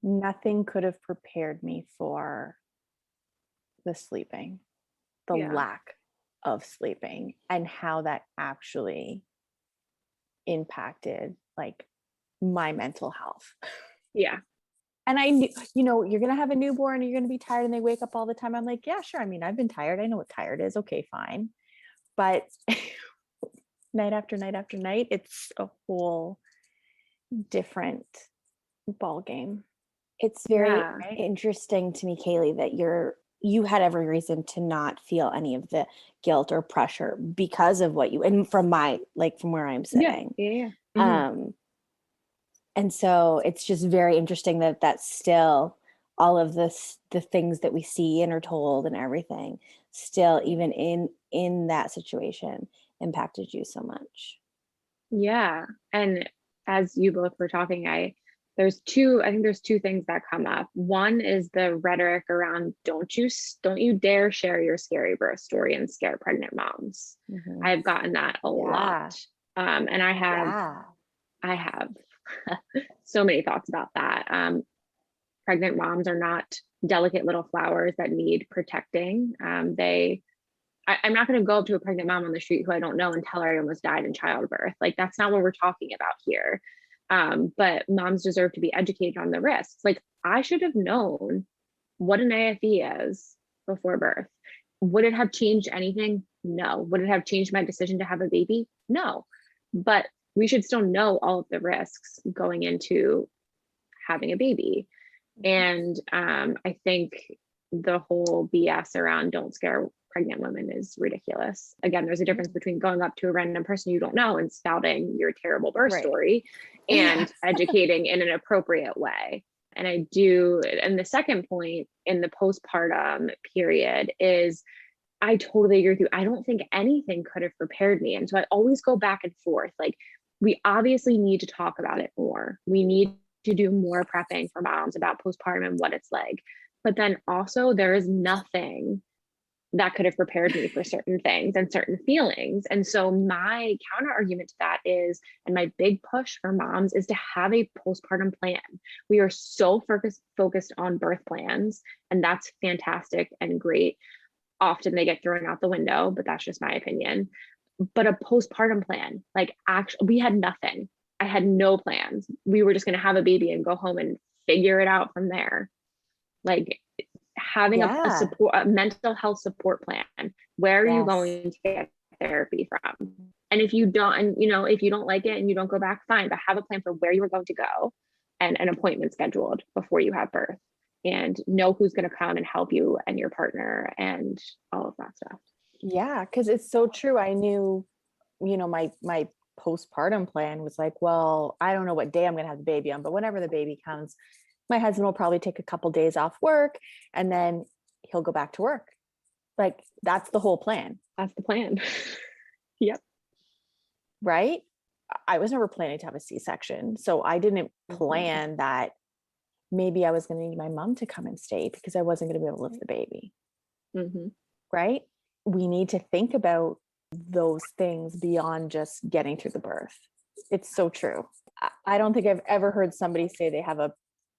Nothing could have prepared me for the sleeping, the lack of sleeping, and how that actually impacted like my mental health. Yeah. And I knew, you're going to have a newborn, you're going to be tired, and they wake up all the time. I'm like, yeah, sure. I mean, I've been tired. I know what tired is. Okay, fine. But night after night after night, it's a whole different ball game. It's very interesting to me, Kayleigh, that you had every reason to not feel any of the guilt or pressure because of what and from where I'm sitting. And so it's just very interesting that that's still all of this, the things that we see and are told and everything, still even in that situation impacted you so much. Yeah. And as you both were talking, I think there's two things that come up. One is the rhetoric around don't you dare share your scary birth story and scare pregnant moms. I've gotten that a lot. And I have so many thoughts about that. Pregnant moms are not delicate little flowers that need protecting. I'm not going to go up to a pregnant mom on the street who I don't know and tell her I almost died in childbirth. Like, that's not what we're talking about here. But moms deserve to be educated on the risks. Like, I should have known what an AFE is before birth. Would it have changed anything? No. Would it have changed my decision to have a baby? No. But we should still know all of the risks going into having a baby. And I think the whole BS around don't scare pregnant women is ridiculous. Again, there's a difference between going up to a random person you don't know and spouting your terrible birth story and educating in an appropriate way. And the second point in the postpartum period is I totally agree with you. I don't think anything could have prepared me. And so I always go back and forth. Like, we obviously need to talk about it more. We need to do more prepping for moms about postpartum and what it's like. But then also there is nothing that could have prepared me for certain things and certain feelings. And so my counter argument to that is, and my big push for moms is to have a postpartum plan. We are so focused on birth plans, and that's fantastic and great. Often they get thrown out the window, but that's just my opinion. But a postpartum plan, like, actually, we had nothing. I had no plans. We were just going to have a baby and go home and figure it out from there. Like having a support, a mental health support plan. Where are you going to get therapy from? And if you don't, and you know, if you don't like it and you don't go back, fine, but have a plan for where you are going to go and an appointment scheduled before you have birth, and know who's going to come and help you and your partner and all of that stuff. Yeah, because it's so true. I knew, you know, my postpartum plan was like, well, I don't know what day I'm going to have the baby on, but whenever the baby comes, my husband will probably take a couple days off work and then he'll go back to work. Like that's the whole plan. That's the plan. Yep. Right? I was never planning to have a C-section. So I didn't plan that maybe I was going to need my mom to come and stay because I wasn't going to be able to lift the baby. Right? We need to think about those things beyond just getting through the birth. It's so true. I don't think I've ever heard somebody say they have a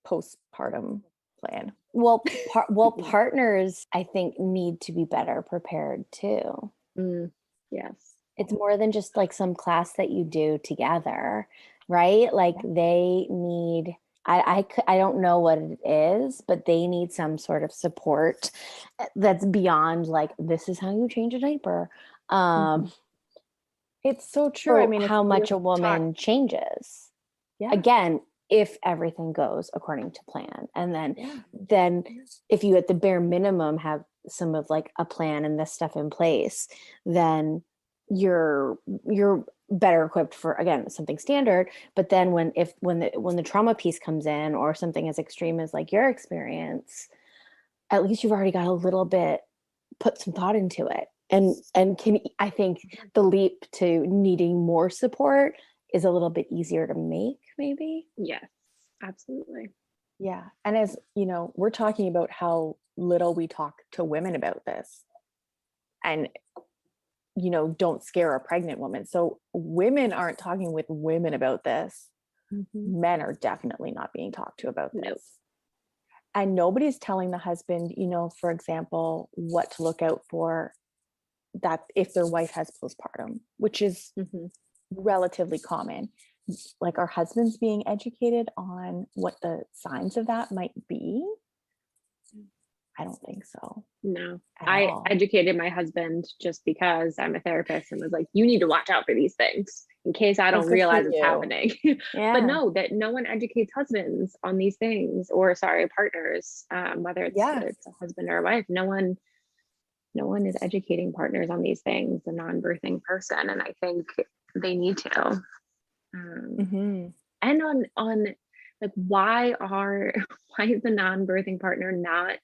postpartum plan. Well, partners, I think, need to be better prepared too. Yes. It's more than just like some class that you do together, right? Like they need, I don't know what it is, but they need some sort of support that's beyond like, this is how you change a diaper. It's so true. I mean, how much a woman changes. Yeah. Again, if everything goes according to plan. And then if you at the bare minimum have some of like a plan and this stuff in place, then you're better equipped for, again, something standard. But then when the trauma piece comes in, or something as extreme as like your experience, at least you've already got a little bit, put some thought into it. And I think the leap to needing more support is a little bit easier to make, maybe. Yes, absolutely. Yeah. And as you know, we're talking about how little we talk to women about this, and you know, don't scare a pregnant woman. So women aren't talking with women about this. Men are definitely not being talked to about this. And nobody's telling the husband, you know, for example, what to look out for, that if their wife has postpartum, which is relatively common. Like, are husbands being educated on what the signs of that might be? I don't think so. No, I educated my husband just because I'm a therapist and was like, you need to watch out for these things in case I don't realize it's happening. But no, that no one educates husbands on these things, or partners, whether it's a husband or a wife. No one is educating partners on these things, the non-birthing person. And I think they need to. And on like, why is the non-birthing partner not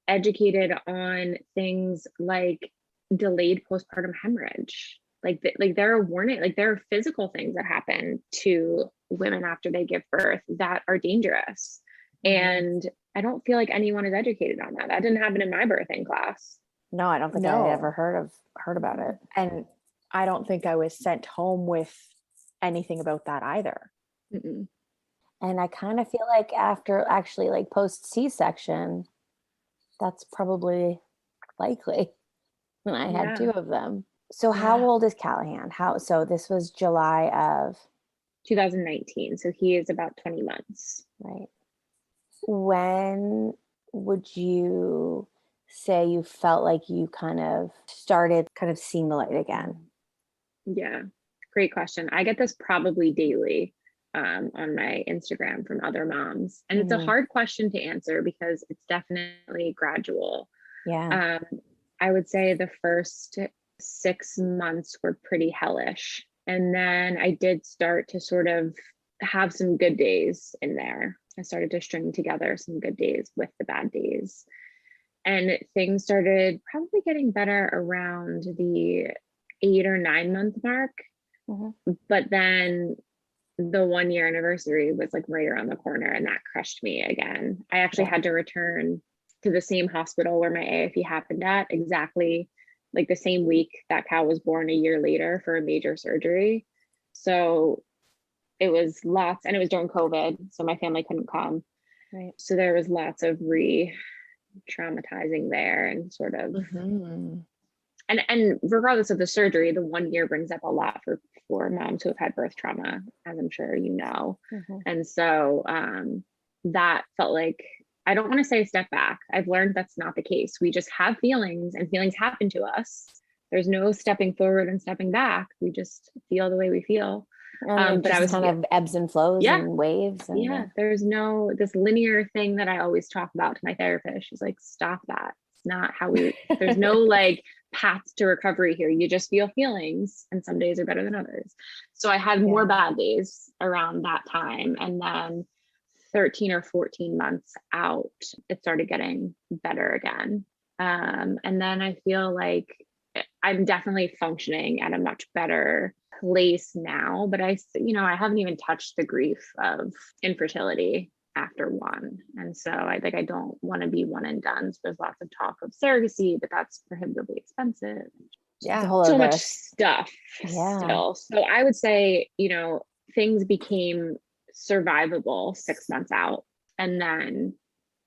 educated on things like delayed postpartum hemorrhage? Like there are warning, like there are physical things that happen to women after they give birth that are dangerous. And I don't feel like anyone is educated on that. That didn't happen in my birthing class. No, I don't think I ever heard about it. And I don't think I was sent home with anything about that either. And I kind of feel like after actually like post C-section, that's probably likely. And I had 2 of them. So how old is Callahan? So this was July of 2019. So he is about 20 months. Right. When would you say you felt like you kind of started seeing the light again? Yeah, great question. I get this probably daily on my Instagram from other moms. And it's a hard question to answer because it's definitely gradual. Yeah. I would say the first 6 months were pretty hellish. And then I did start to sort of have some good days in there. I started to string together some good days with the bad days. And things started probably getting better around the 8 or 9 month mark. But then the 1 year anniversary was like right around the corner, and that crushed me again. I actually had to return to the same hospital where my AFE happened at, exactly like the same week that Cal was born, a year later, for a major surgery. So it was lots, and it was during COVID, so my family couldn't come. Right. So there was lots of re-traumatizing there, and sort of and regardless of the surgery, the 1 year brings up a lot for for moms who have had birth trauma, as I'm sure you know. Mhm. And so that felt like, I don't want to say step back. I've learned that's not the case. We just have feelings and feelings happen to us. There's no stepping forward and stepping back. We just feel the way we feel. And it But I just was, kind of ebbs and flows yeah, and waves. And yeah, there's no this linear thing that I always talk about to my therapist. She's like, stop that. It's not how there's no like path to recovery here. You just feel feelings, and some days are better than others. So I had more bad days around that time. And then 13 or 14 months out, it started getting better again. And then I feel like I'm definitely functioning at a much better place now, but I haven't even touched the grief of infertility after one. And so I don't want to be one and done. So there's lots of talk of surrogacy, but that's prohibitively expensive. it's a whole So other much stuff still. So I would say, things became survivable 6 months out, and then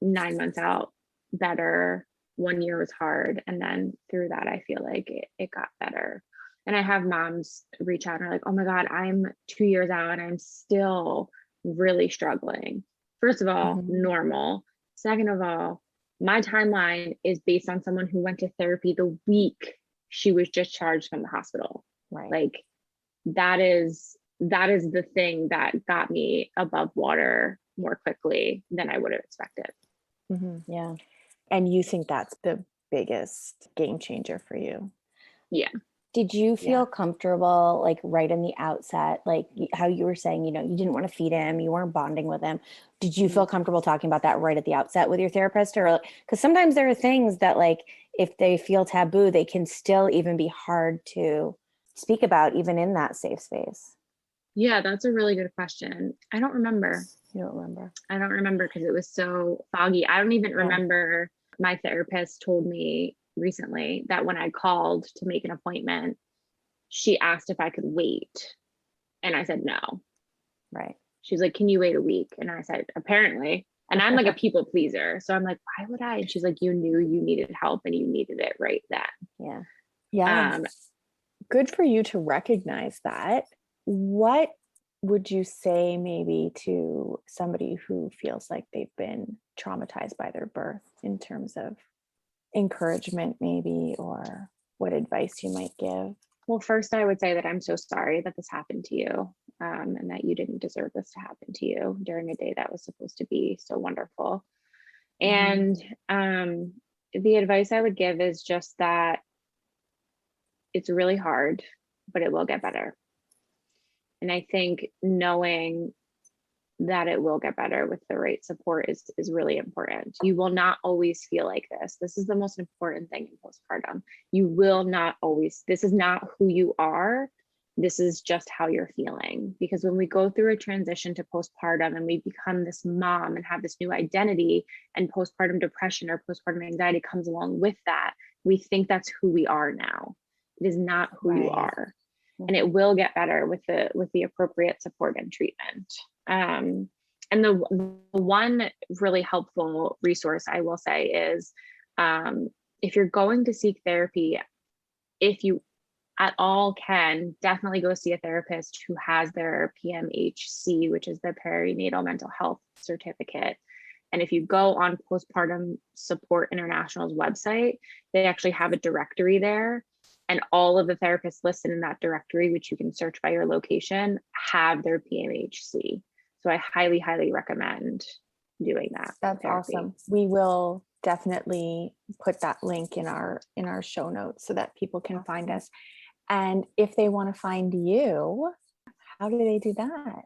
9 months out better. 1 year was hard, and then through that I feel like it got better. And I have moms reach out and are like, oh my God, I'm 2 years out and I'm still really struggling. First of all, normal. Second of all, my timeline is based on someone who went to therapy the week she was discharged from the hospital. Right. Like that is the thing that got me above water more quickly than I would have expected. Yeah. And you think that's the biggest game changer for you? Yeah. Did you feel comfortable, like right in the outset, like how you were saying, you didn't want to feed him, you weren't bonding with him. Did you feel comfortable talking about that right at the outset with your therapist? Or because sometimes there are things that, like, if they feel taboo, they can still even be hard to speak about, even in that safe space. Yeah, that's a really good question. I don't remember. You don't remember? I don't remember because it was so foggy. I don't even remember. My therapist told me recently that when I called to make an appointment, she asked if I could wait. And I said no. Right. She's like, can you wait a week? And I said, apparently. And I'm like a people pleaser. So I'm like, why would I? And she's like, you knew you needed help and you needed it right then. Yeah. Yeah. Good for you to recognize that. What would you say maybe to somebody who feels like they've been traumatized by their birth, in terms of encouragement maybe, or what advice you might give? Well, first, I would say that I'm so sorry that this happened to you, and that you didn't deserve this to happen to you during a day that was supposed to be so wonderful. And the advice I would give is just that it's really hard, but it will get better. And I think knowing that it will get better with the right support is really important. You will not always feel like this. This is the most important thing in postpartum. You will not always, this is not who you are. This is just how you're feeling. Because when we go through a transition to postpartum and we become this mom and have this new identity, and postpartum depression or postpartum anxiety comes along with that, we think that's who we are now. It is not who you are. And it will get better with the appropriate support and treatment. And the one really helpful resource I will say is, if you're going to seek therapy, if you at all can, definitely go see a therapist who has their PMHC, which is the Perinatal Mental Health Certificate. And if you go on Postpartum Support International's website, they actually have a directory there. And all of the therapists listed in that directory, which you can search by your location, have their PMHC. So I highly, highly recommend doing that. That's awesome. We will definitely put that link in our show notes so that people can find us. And if they want to find you, how do they do that?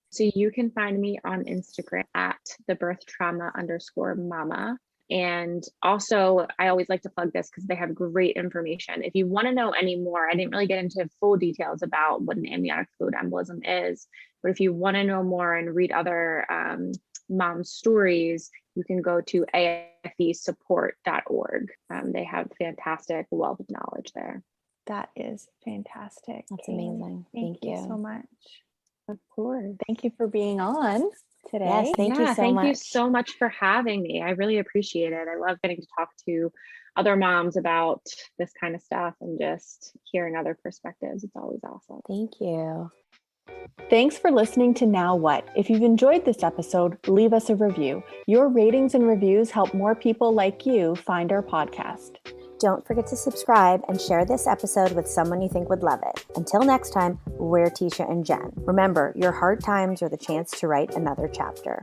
So you can find me on Instagram at thebirthtrauma_mama. And also, I always like to plug this because they have great information. If you want to know any more, I didn't really get into full details about what an amniotic fluid embolism is, but if you want to know more and read other mom stories, you can go to afesupport.org. They have fantastic wealth of knowledge there. That is fantastic. That's amazing. Thank you so much. Of course. Thank you for being on today. Yes, thank you so much. Thank you so much for having me. I really appreciate it. I love getting to talk to other moms about this kind of stuff and just hearing other perspectives. It's always awesome. Thank you. Thanks for listening to Now What. If you've enjoyed this episode, leave us a review. Your ratings and reviews help more people like you find our podcast. Don't forget to subscribe and share this episode with someone you think would love it. Until next time, we're Tisha and Jen. Remember, your hard times are the chance to write another chapter.